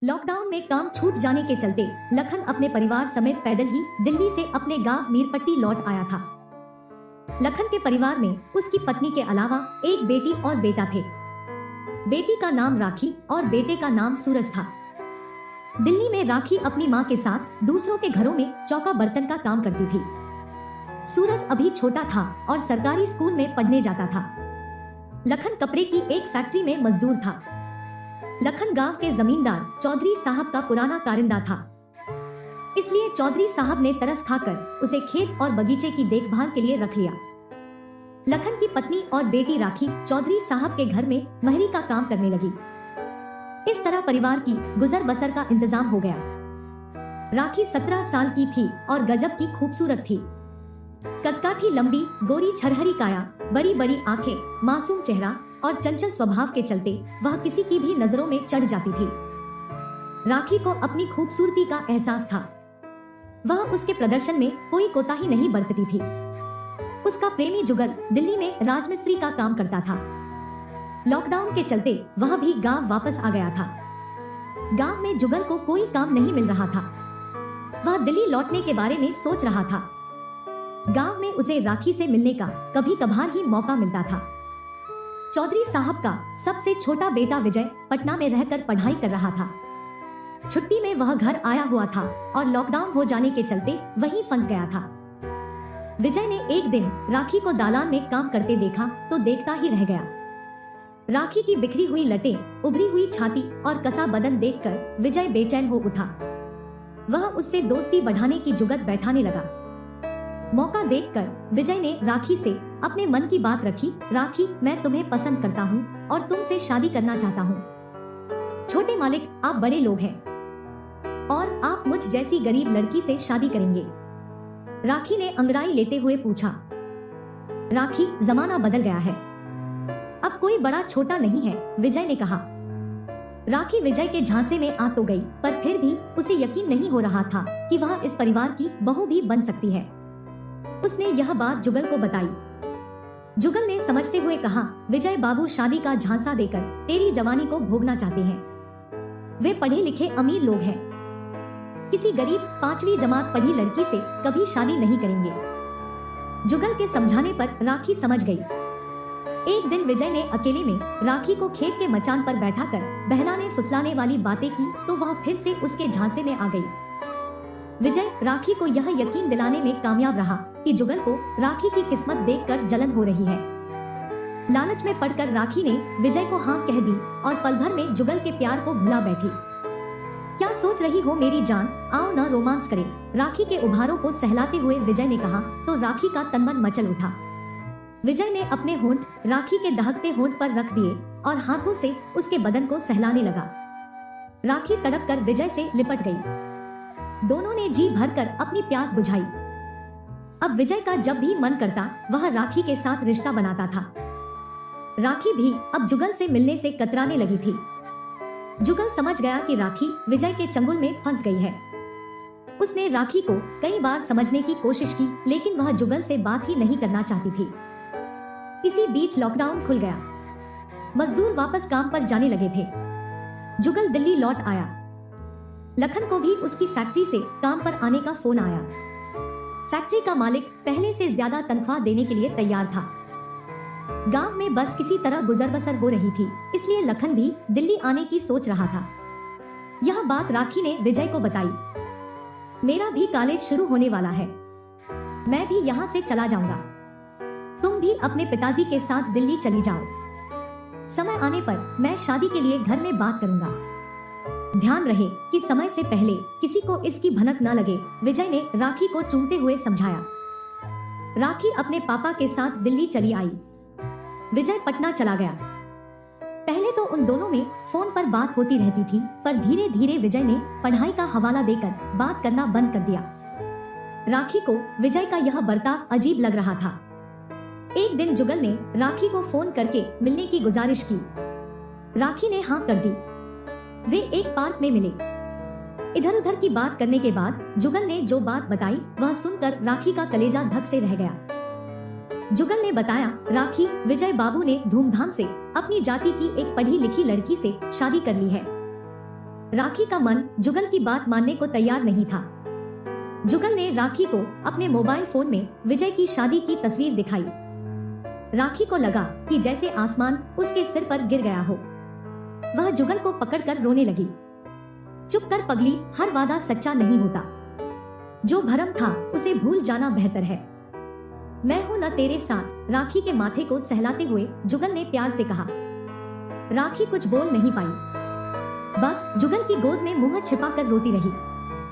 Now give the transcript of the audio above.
Lockdown में काम छूट जाने के चलते लखन अपने परिवार समेत पैदल ही दिल्ली से अपने गांव मीरपट्टी लौट आया था। लखन के परिवार में उसकी पत्नी के अलावा एक बेटी और बेटा थे। बेटी का नाम राखी और बेटे का नाम सूरज था। दिल्ली में राखी अपनी माँ के साथ दूसरों के घरों में चौका बर्तन का काम करती थी। सूरज अभी छोटा था और सरकारी स्कूल में पढ़ने जाता था। लखन कपड़े की एक फैक्ट्री में मजदूर था। लखन गांव के जमींदार चौधरी साहब का पुराना कारिंदा था, इसलिए चौधरी साहब ने तरस खाकर उसे खेत और बगीचे की देखभाल के लिए रख लिया। लखन की पत्नी और बेटी राखी चौधरी साहब के घर में महरी का काम करने लगी। इस तरह परिवार की गुजर बसर का इंतजाम हो गया। राखी 17 साल की थी और गजब की खूबसूरत थी। कदकाठी लंबी गोरी छरहरी काया, बड़ी बड़ी आंखें, मासूम चेहरा और चंचल स्वभाव के चलते वह किसी की भी नजरों में चढ़ जाती थी। राखी को अपनी खूबसूरती का एहसास था। वह उसके प्रदर्शन में कोई कोताही नहीं बरतती थी। उसका प्रेमी जुगल दिल्ली में राजमिस्त्री का काम करता था। लॉकडाउन के चलते वह भी गांव वापस आ गया था। गांव में जुगल को कोई काम नहीं मिल रहा था। वह दिल्ली लौटने के बारे में सोच रहा था। गांव में उसे राखी से मिलने का कभी कभार ही मौका मिलता था। चौधरी साहब का सबसे छोटा बेटा विजय पटना में रहकर पढ़ाई कर रहा था। छुट्टी में वह घर आया हुआ था और लॉकडाउन हो जाने के चलते वहीं फंस गया था। विजय ने एक दिन राखी को दालान में काम करते देखा तो देखता ही रह गया। राखी की बिखरी हुई लटें, उभरी हुई छाती और कसा बदन देखकर विजय बेचैन हो उठा। वह उससे दोस्ती बढ़ाने की जुगत बैठाने लगा। मौका देखकर विजय ने राखी से अपने मन की बात रखी। राखी, मैं तुम्हें पसंद करता हूँ और तुमसे शादी करना चाहता हूँ। छोटे मालिक, आप बड़े लोग हैं और आप मुझ जैसी गरीब लड़की से शादी करेंगे? राखी ने अंगड़ाई लेते हुए पूछा। राखी, जमाना बदल गया है, अब कोई बड़ा छोटा नहीं है, विजय ने कहा। राखी विजय के झांसे में आ तो गई, पर फिर भी उसे यकीन नहीं हो रहा था कि वह इस परिवार की बहू भी बन सकती है। उसने यह बात जुगल को बताई। जुगल ने समझते हुए कहा, विजय बाबू शादी का झांसा देकर तेरी जवानी को भोगना चाहते हैं। वे पढ़े लिखे अमीर लोग हैं। किसी गरीब 5वीं जमात पढ़ी लड़की से कभी शादी नहीं करेंगे। जुगल के समझाने पर राखी समझ गई। एक दिन विजय ने अकेले में राखी को खेत के मचान पर बैठाकर बहलाने फुसलाने वाली बातें की तो वह फिर से उसके झांसे में आ गई। विजय राखी को यह यकीन दिलाने में कामयाब रहा कि जुगल को राखी की किस्मत देखकर जलन हो रही है। लालच में पड़कर राखी ने विजय को हाँ कह दी और पल भर में जुगल के प्यार को भुला बैठी। क्या सोच रही हो मेरी जान, आओ ना रोमांस करें, राखी के उभारों को सहलाते हुए विजय ने कहा तो राखी का तनमन मचल उठा। विजय ने अपने होंठ राखी के दहकते होंठ पर रख दिए और हाथों से उसके बदन को सहलाने लगा। राखी तड़प कर विजय से लिपट गई। दोनों ने जी भरकर अपनी प्यास बुझाई। अब विजय का जब भी मन करता वह राखी के साथ रिश्ता बनाता था। राखी भी अब जुगल से मिलने से कतराने लगी थी। जुगल समझ गया कि राखी विजय के चंगुल में फंस गई है। उसने राखी को कई बार समझने की कोशिश की, लेकिन वह जुगल से बात ही नहीं करना चाहती थी। इसी बीच लॉकडाउन खुल गया। मजदूर वापस काम पर जाने लगे थे। जुगल दिल्ली लौट आया। लखन को भी उसकी फैक्ट्री से काम पर आने का फोन आया। फैक्ट्री का मालिक पहले से ज्यादा तनख्वाह देने के लिए तैयार था। गांव में बस किसी तरह गुजर बसर हो रही थी, इसलिए लखन भी दिल्ली आने की सोच रहा था। यह बात राखी ने विजय को बताई। मेरा भी कॉलेज शुरू होने वाला है, मैं भी यहाँ से चला जाऊंगा। तुम भी अपने पिताजी के साथ दिल्ली चली जाओ। समय आने पर मैं शादी के लिए घर में बात करूंगा। ध्यान रहे कि समय से पहले किसी को इसकी भनक न लगे, विजय ने राखी को चूमते हुए समझाया। राखी अपने पापा के साथ दिल्ली चली आई। विजय पटना चला गया। पहले तो उन दोनों में फोन पर बात होती रहती थी, पर धीरे धीरे विजय ने पढ़ाई का हवाला देकर बात करना बंद कर दिया। राखी को विजय का यह बर्ताव अजीब लग रहा था। एक दिन जुगल ने राखी को फोन करके मिलने की गुजारिश की। राखी ने हाँ कर दी। वे एक पार्क में मिले। इधर उधर की बात करने के बाद जुगल ने जो बात बताई वह सुनकर राखी का कलेजा धक से रह गया। जुगल ने बताया, राखी, विजय बाबू ने धूमधाम से अपनी जाति की एक पढ़ी लिखी लड़की से शादी कर ली है। राखी का मन जुगल की बात मानने को तैयार नहीं था। जुगल ने राखी को अपने मोबाइल फोन में विजय की शादी की तस्वीर दिखाई। राखी को लगा कि जैसे आसमान उसके सिर पर गिर गया हो। वह जुगल को पकड़कर रोने लगी। चुप कर पगली, हर वादा सच्चा नहीं होता। जो भरम था उसे भूल जाना बेहतर है। मैं हूं न तेरे साथ, राखी के माथे को सहलाते हुए जुगल ने प्यार से कहा। राखी कुछ बोल नहीं पाई, बस जुगल की गोद में मुंह छिपा कर रोती रही।